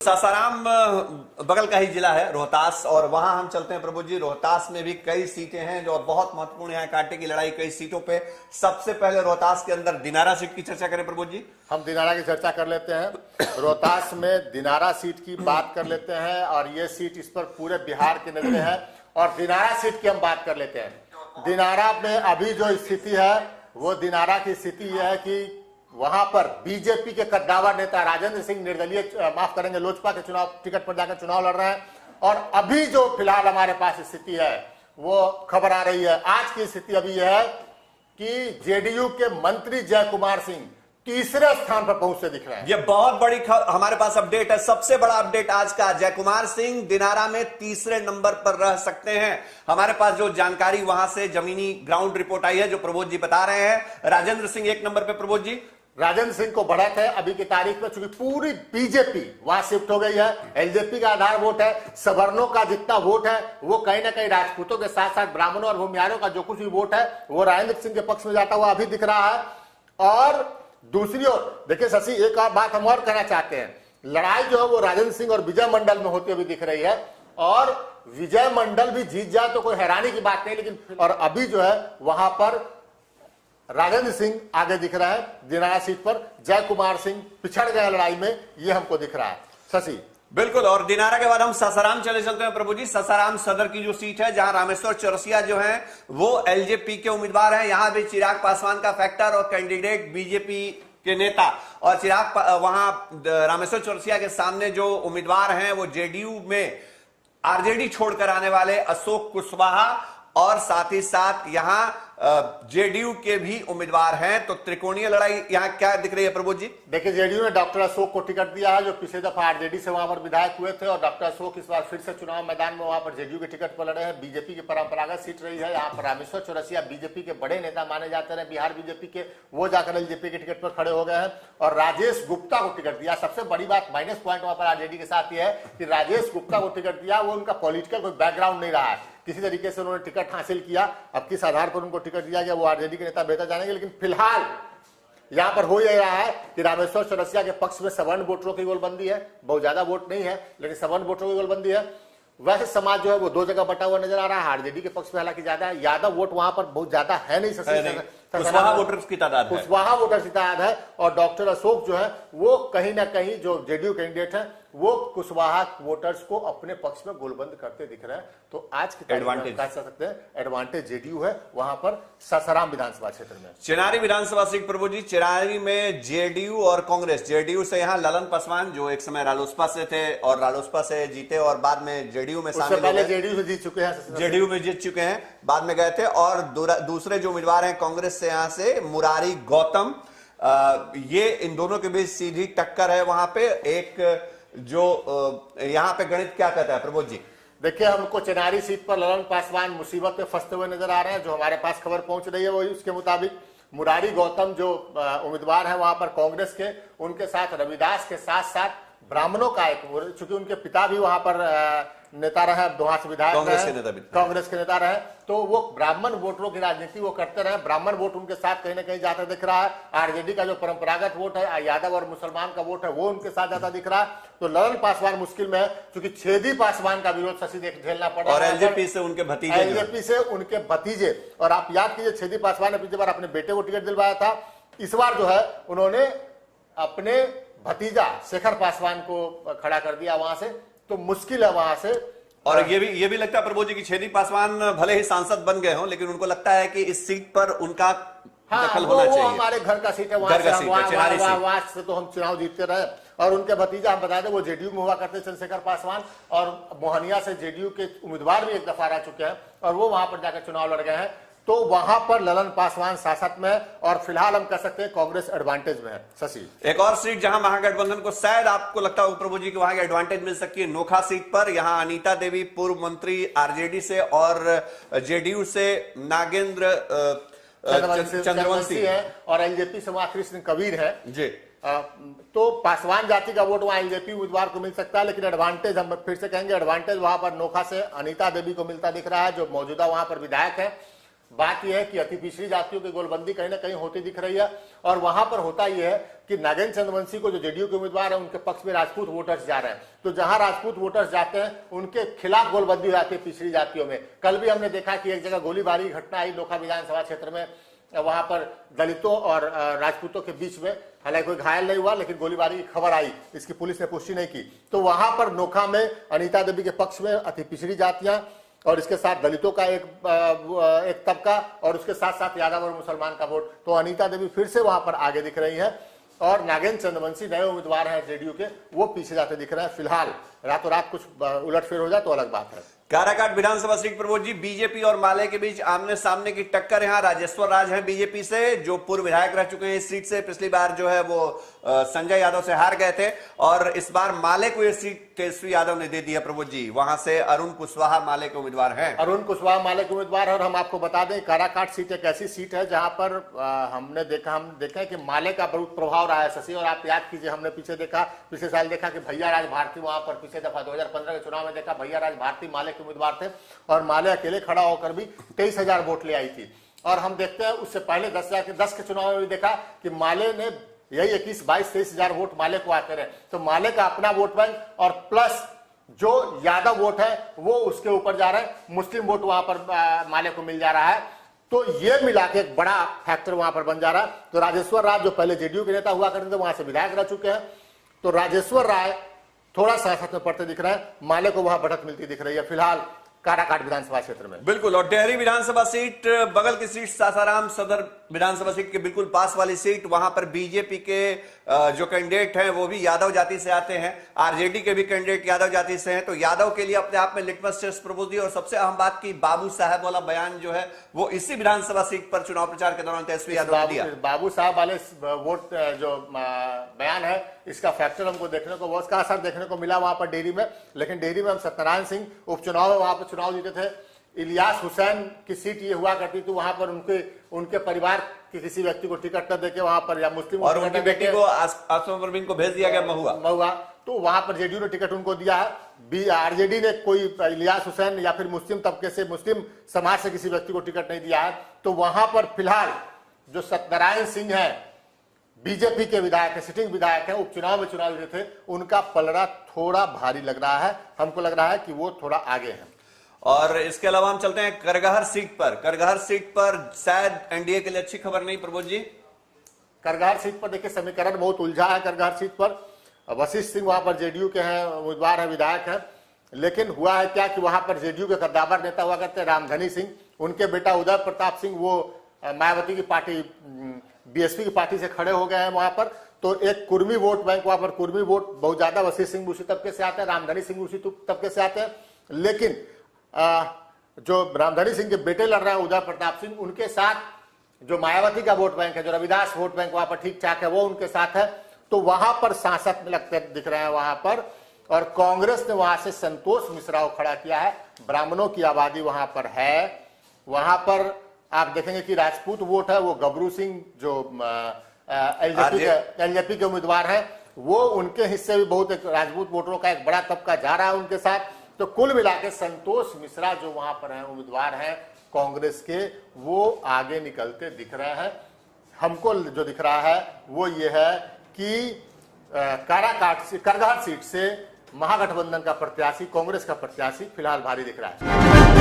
सासाराम बगल का ही जिला है रोहतास, और वहां हम चलते हैं प्रभु जी। रोहतास में भी कई सीटें हैं जो बहुत महत्वपूर्ण है, कांटे की लड़ाई कई सीटों पे। सबसे पहले रोहतास के अंदर दिनारा सीट की चर्चा करें प्रभु जी। हम दिनारा की चर्चा कर लेते हैं। रोहतास में दिनारा सीट की बात कर लेते हैं, और ये सीट इस पर पूरे बिहार की नजरें है। और दिनारा सीट की हम बात कर लेते हैं। दिनारा में अभी जो स्थिति है वो दिनारा की स्थिति यह है कि वहां पर बीजेपी के कद्दावर नेता राजेंद्र सिंह निर्दलीय लोजपा के चुनाव टिकट पर जाकर चुनाव लड़ रहे हैं। और अभी जो फिलहाल हमारे पास स्थिति है वो खबर आ रही है, आज की स्थिति अभी यह है कि जेडीयू के मंत्री जय कुमार सिंह तीसरे स्थान पर पहुंचते दिख रहे हैं। ये बहुत बड़ी हमारे पास अपडेट है, सबसे बड़ा अपडेट आज का। जय कुमार सिंह दिनारा में तीसरे नंबर पर रह सकते हैं। हमारे पास जो जानकारी वहां से जमीनी ग्राउंड रिपोर्ट आई है जो प्रबोध जी बता रहे हैं, राजेंद्र सिंह एक नंबर पर। प्रबोध जी, राजेंद्र सिंह को बढ़त है अभी की तारीख में, चूंकि पूरी बीजेपी वहां शिफ्ट हो गई है। एलजेपी का आधार वोट है, सवर्णों का जितना वोट है वो कहीं ना कहीं राजपूतों के साथ साथ ब्राह्मणों और भूमिहारों का जो कुछ भी वोट है वो राजेंद्र सिंह के पक्ष में जाता हुआ अभी दिख रहा है। और दूसरी ओर देखिए शशि, एक और बात हम और कहना चाहते हैं, लड़ाई जो है वो राजेंद्र सिंह और विजय मंडल में होती हुई दिख रही है। और विजय मंडल भी जीत जाए तो कोई हैरानी की बात नहीं, लेकिन और अभी जो है वहां पर राजेंद्र सिंह आगे दिख रहा है दिनारा सीट पर, जय कुमार सिंह पिछड़ गए लड़ाई में, ये हमको दिख रहा है शशि। बिल्कुल। और दिनारा के बाद हम सासाराम चलते हैं प्रभु जी। सासाराम सदर की जो सीट है जहां रामेश्वर चौरसिया जो है वो एलजेपी के उम्मीदवार हैं। यहां भी चिराग पासवान का फैक्टर और कैंडिडेट बीजेपी के नेता, और चिराग वहां रामेश्वर चौरसिया के सामने जो उम्मीदवार हैं वो जेडीयू में आरजेडी छोड़कर आने वाले अशोक कुशवाहा, और साथ ही साथ यहां जेडीयू के भी उम्मीदवार हैं। तो त्रिकोणीय लड़ाई यहां क्या दिख रही है प्रबोध जी? देखिए, जेडीयू ने डॉक्टर अशोक को टिकट दिया है जो पिछले दफा आरजेडी से वहां पर विधायक हुए थे, और डॉक्टर अशोक इस बार फिर से चुनाव मैदान में वहां पर जेडीयू के टिकट पर लड़े हैं। बीजेपी की परंपरागत सीट रही है यहाँ पर। रामेश्वर चौरसिया बीजेपी के बड़े नेता माने जाते रहे बिहार बीजेपी के, वो जाकर एलजेपी के टिकट पर खड़े हो गए हैं और राजेश गुप्ता को टिकट दिया। सबसे बड़ी बात, माइनस पॉइंट वहां पर आरजेडी के साथ यह है कि राजेश गुप्ता को टिकट दिया, वो उनका पॉलिटिकल कोई बैकग्राउंड नहीं रहा है, किसी तरीके से उन्होंने टिकट हासिल किया। अब किस आधार पर उनको टिकट दिया गया वो आरजेडी के नेता बेहतर जानेंगे, लेकिन फिलहाल यहां पर हो यह रहा है कि रामेश्वर चौरसिया के पक्ष में सवर्ण वोटरों की गोलबंदी है। बहुत ज्यादा वोट नहीं है लेकिन सवर्ण वोटरों की गोलबंदी है। वैसे समाज जो है वो दो जगह बटा हुआ नजर आ रहा है। आरजेडी के पक्ष में हालांकि ज्यादा है, यादव वोट वहां पर बहुत ज्यादा है नहीं, कुशवाहा वोटर्स की तादाद है, कुशवाहा वोटर्स की तादाद है। और डॉक्टर अशोक जो है वो कहीं ना कहीं जो जेडीयू कैंडिडेट है वो कुशवाहा वोटर्स को अपने पक्ष में गोलबंद करते दिख रहे हैं। तो आज की एडवांटेज कह सकते हैं एडवांटेज जेडीयू है वहां पर सासाराम विधानसभा क्षेत्र में। चिनारी विधानसभा सीट प्रभु जी, चिनारी में जेडीयू और कांग्रेस। जेडीयू से यहाँ ललन पासवान जो एक समय रालोसपा से थे और रालोसपा से जीते और बाद में जेडीयू में शामिल पहले जेडीयू से जीत चुके हैं, जेडीयू में जीत चुके हैं, बाद में गए थे। और दूसरे जो उम्मीदवार हैं कांग्रेस से यहाँ से मुरारी गौतम, ये इन दोनों के बीच सीधी टक्कर है। वहां पे एक जो यहां पे गणित क्या कहता है प्रबोध जी? देखिए, हमको चिनारी सीट पर ललन पासवान मुसीबत में फंसते हुए नजर आ रहे हैं। जो हमारे पास खबर पहुंच रही है वही उसके मुताबिक मुरारी गौतम जो उम्मीदवार है वहां पर कांग्रेस के, उनके साथ रविदास के साथ साथ ब्राह्मणों का एक, चूंकि उनके पिता भी वहां पर नेता रहे, वहां से विधायक कांग्रेस के नेता रहे, तो वो ब्राह्मण वोटरों की राजनीति वो करते रहे। ब्राह्मण वोट उनके साथ कहीं ना कहीं जाता दिख रहा है। आरजेडी का जो परंपरागत वोट है, यादव और मुसलमान का वोट है, वो उनके साथ जाता दिख रहा है। तो ललन पासवान मुश्किल में है क्योंकि छेदी पासवान का विरोध शशि झेलना पड़ रहा है, और एलजेपी से उनके भतीजे। और आप याद कीजिए, छेदी पासवान ने पिछली बार अपने बेटे को टिकट दिलवाया था, इस बार जो है उन्होंने अपने भतीजा शेखर पासवान को खड़ा कर दिया वहां से। तो मुश्किल है वहां से। और ये भी लगता है प्रभु जी की छेदी पासवान भले ही सांसद बन गए हों लेकिन उनको लगता है कि इस सीट पर उनका दखल होना चाहिए। हमारे घर का सीट है, वहां से तो हम चुनाव जीतते रहे। और उनके भतीजा, हम बता दें, वो जेडीयू में हुआ करते चंद्रशेखर पासवान, और मोहनिया से जेडीयू के उम्मीदवार भी एक दफा रह चुके हैं और वो वहां पर जाकर चुनाव लड़ गए हैं। तो वहां पर ललन पासवान शासक में, और फिलहाल हम कह सकते हैं कांग्रेस एडवांटेज में है शशि। एक और सीट जहां महागठबंधन को शायद आपको लगता है प्रभु जी की वहां एडवांटेज मिल सकती है, नोखा सीट पर। यहां अनीता देवी पूर्व मंत्री आरजेडी से और जेडीयू से नागेंद्र चंद्रवंशी है और एलजेपी से वहां कृष्ण कबीर है जी। तो पासवान जाति का वोट वहां एलजेपी उम्मीदवार को मिल सकता है, लेकिन एडवांटेज हम फिर से कहेंगे एडवांटेज वहां पर नोखा से अनीता देवी को मिलता दिख रहा है जो मौजूदा वहां पर विधायक है। बात यह है कि अति पिछड़ी जातियों की गोलबंदी कहीं ना कहीं होती दिख रही है। और वहां पर होता यह है कि नागेंद्र चंद्रवंशी को जो जेडीयू के उम्मीदवार है उनके पक्ष में राजपूत वोटर्स जा रहे हैं, तो जहां राजपूत वोटर्स जाते हैं उनके खिलाफ गोलबंदी हो जाती है पिछड़ी जातियों में। कल भी हमने देखा कि एक जगह गोलीबारी की घटना आई नोखा विधानसभा क्षेत्र में, वहां पर दलितों और राजपूतों के बीच में, हालांकि कोई घायल नहीं हुआ लेकिन गोलीबारी की खबर आई, इसकी पुलिस ने पुष्टि नहीं की। तो वहां पर नोखा में अनीता देवी के पक्ष में अति पिछड़ी जातियां और इसके साथ दलितों का एक तबका और उसके साथ साथ यादव और मुसलमान का वोट, तो अनीता देवी फिर से वहां पर आगे दिख रही है और नागेंद्र चंद्रवंशी नए उम्मीदवार हैं जेडीयू के, वो पीछे जाते दिख रहे हैं। फिलहाल रातों रात कुछ उलटफेर हो जाए तो अलग बात है। काराकाट विधानसभा सीट प्रमोद जी, बीजेपी और माले के बीच आमने सामने की टक्कर। यहाँ राजेश्वर राज हैं बीजेपी से, जो पूर्व विधायक रह चुके हैं इस सीट से। पिछली बार जो है वो संजय यादव से हार गए थे और इस बार माले को ये सीट तेजस्वी यादव ने दे दी है प्रमोद जी। वहां से अरुण कुशवाहा माले के उम्मीदवार हैं। अरुण कुशवाहा माले के उम्मीदवार है और हम आपको बता दें काराकाट सीट एक ऐसी सीट है जहां पर हम देखा कि माले का बहुत प्रभाव रहा है शशि। और आप याद कीजिए, हमने पिछले साल देखा कि भैया राज भारती वहां पर पिछले दफा 2015 के चुनाव में देखा भैया राज भारती माले के उम्मीदवार थे और माले अकेले खड़ा होकर भी 23,000 वोट ले आई थी। और हम देखते हैं उससे पहले 10 के चुनाव में भी देखा कि माले ने यही 21, 22, 23,000 वोट माले को आते रहे। तो माले का अपना वोट बैंक और प्लस जो यादव वोट है वो उसके ऊपर जा रहा है, मुस्लिम वोट वहां पर माले को मिल जा रहा है। तो ये मिला के एक बड़ा फैक्टर वहां पर बन जा रहा है। तो राजेश्वर राय जो पहले जेडीयू के नेता हुआ करते थे वहां से विधायक रह चुके हैं, तो राजेश्वर राय थोड़ा सियासत में पड़ते दिख रहे हैं, माले को वहां बढ़त मिलती दिख रही है फिलहाल काराकाट विधानसभा क्षेत्र में। बिल्कुल। और डेहरी विधानसभा सीट, बगल की सीट सासाराम सदर विधानसभा सीट के बिल्कुल पास वाली सीट, वहां पर बीजेपी के जो कैंडिडेट हैं वो भी यादव जाति से आते हैं, आरजेडी के भी कैंडिडेट यादव जाति से हैं। तो यादव के लिए अपने आप में लिटमस टेस्ट प्रपोज दी। और सबसे अहम बात की बाबू साहब वाला बयान जो है वो इसी विधानसभा सीट पर चुनाव प्रचार के दौरान तेजस्वी यादव ने दिया। बाबू साहब वाले वोट जो बयान है इसका फैक्टर हमको देखने को, वो उसका असर देखने को मिला वहां पर डेहरी में। लेकिन डेहरी में हम सत्यनारायण सिंह उपचुनाव में वहां पर चुनाव जीते थे। इलियास हुसैन की सीट ये हुआ करती थी, वहां पर उनके परिवार के किसी व्यक्ति को टिकट न देके वहां पर, या मुस्लिम और उनकी बेटी को आसमा परवीन को भेज दिया गया महुआ, तो वहां पर जेडीयू ने टिकट उनको दिया है। आरजेडी ने कोई इलियास हुसैन या फिर मुस्लिम तबके से, मुस्लिम समाज से किसी व्यक्ति को टिकट नहीं दिया है। तो वहां पर फिलहाल जो सत्यनारायण सिंह है बीजेपी के विधायक है, सिटिंग विधायक है, उपचुनाव में चुनाव जीते थे, उनका पलड़ा थोड़ा भारी लग रहा है। हमको लग रहा है कि वो थोड़ा आगे है। और इसके अलावा हम चलते हैं करगहर सीट पर। करगहर सीट पर शायद एनडीए के लिए अच्छी खबर नहीं प्रमोद जी। करगहर सीट पर देखिए समीकरण बहुत उलझा है। करगहर सीट पर वशिष्ठ सिंह वहां पर जेडीयू के हैं, उम्मीदवार है, विधायक है। लेकिन हुआ है क्या कि वहां पर जेडीयू के कद्दावर नेता हुआ करते हैं रामधनी सिंह, उनके बेटा उदय प्रताप सिंह वो मायावती की पार्टी बीएसपी की पार्टी से खड़े हो गए हैं वहां पर। तो एक कुर्मी वोट बैंक, वहां पर कुर्मी वोट बहुत ज्यादा वशिष्ठ सिंह उसी तबके से आते हैं, रामधनी सिंह उसी तबके से आते हैं। लेकिन जो रामधनी सिंह के बेटे लड़ रहे हैं उदय प्रताप सिंह, उनके साथ जो मायावती का वोट बैंक है, जो रविदास वोट बैंक वहां पर ठीक ठाक है, वो उनके साथ है। तो वहां पर सांसद में लगते दिख रहे हैं वहां पर। और कांग्रेस ने वहां से संतोष मिश्रा को खड़ा किया है, ब्राह्मणों की आबादी वहां पर है। वहां पर आप देखेंगे कि राजपूत वोट है वो गबरू सिंह जो एलजेपी के उम्मीदवार हैं, वो उनके हिस्से भी बहुत एक राजपूत वोटरों का एक बड़ा तबका जा रहा है उनके साथ। तो कुल मिला के संतोष मिश्रा जो वहां पर हैं उम्मीदवार हैं कांग्रेस के, वो आगे निकलते दिख रहे हैं। हमको जो दिख रहा है वो ये है कि करगहर सीट से महागठबंधन का प्रत्याशी, कांग्रेस का प्रत्याशी फिलहाल भारी दिख रहा है।